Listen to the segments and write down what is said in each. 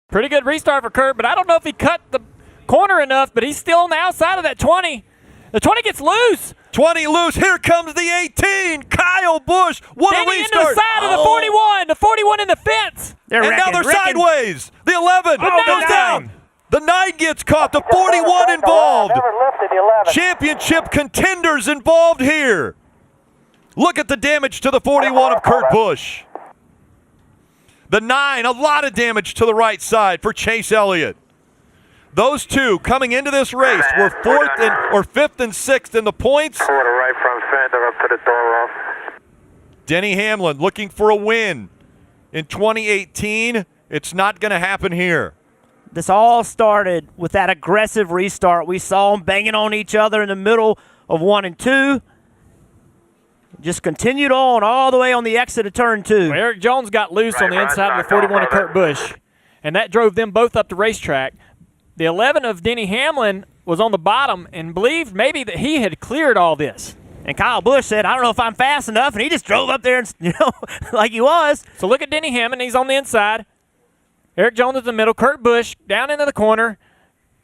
Pretty good restart for Kurt, but I don't know if he cut the corner enough, but he's still on the outside of that 20. The 20 gets loose. 20 loose. Here comes the 18. Kyle Busch. What a Denny restart. into the side of the 41. The 41 in the fence. And now they're sideways. The 11 goes down. The 9 gets caught. The 41 involved. Championship contenders involved here. Look at the damage to the 41 of Kurt Busch. The 9, a lot of damage to the right side for Chase Elliott. Those two coming into this race were 5th and 6th in the points. Quarter right front fender up to the door off. Denny Hamlin looking for a win in 2018. It's not going to happen here. This all started with that aggressive restart. We saw them banging on each other in the middle of 1 and 2. Just continued on all the way on the exit of turn 2. Well, Eric Jones got loose on the inside of the 41 of Kurt Busch, and that drove them both up the racetrack. The 11 of Denny Hamlin was on the bottom and believed maybe that he had cleared all this. And Kyle Busch said, I don't know if I'm fast enough, and he just drove up there, and like he was. So look at Denny Hamlin. He's on the inside. Eric Jones is in the middle. Kurt Busch down into the corner.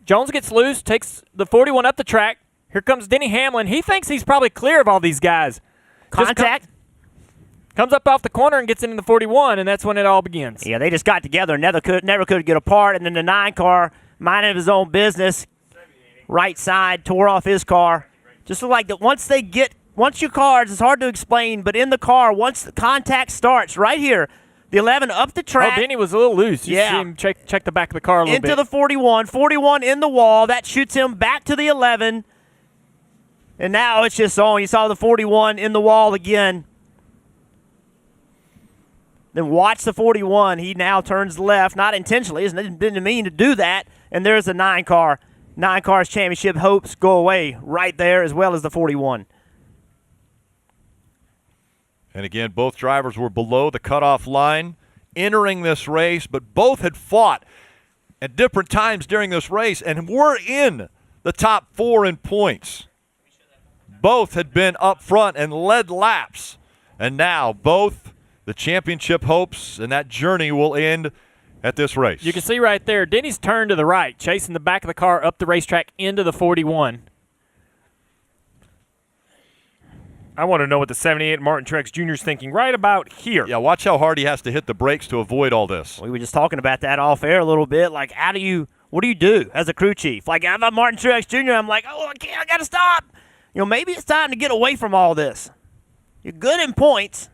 Jones gets loose, takes the 41 up the track. Here comes Denny Hamlin. He thinks he's probably clear of all these guys. Contact. Comes up off the corner and gets into the 41, and that's when it all begins. Yeah, they just got together and never could get apart. And then the 9 car, minding his own business, right side, tore off his car. Just look like that once your cars, it's hard to explain, but in the car, once the contact starts right here, the 11 up the track. Oh, Denny was a little loose. You see him check the back of the car a little bit. Into the 41. 41 in the wall. That shoots him back to the 11. And now it's just on. You saw the 41 in the wall again. Then watch the 41. He now turns left, not intentionally. Didn't mean to do that. And there's the 9 car. 9 cars championship hopes go away right there, as well as the 41. And again, both drivers were below the cutoff line entering this race, but both had fought at different times during this race and were in the top 4 in points. Both had been up front and led laps. And now both the championship hopes and that journey will end at this race. You can see right there, Denny's turned to the right, chasing the back of the car up the racetrack into the 41. I want to know what the 78 Martin Truex Jr. is thinking right about here. Yeah, watch how hard he has to hit the brakes to avoid all this. We were just talking about that off air a little bit. Like, what do you do as a crew chief? Like, I'm Martin Truex Jr., I'm like, I got to stop. Maybe it's time to get away from all this. You're good in points.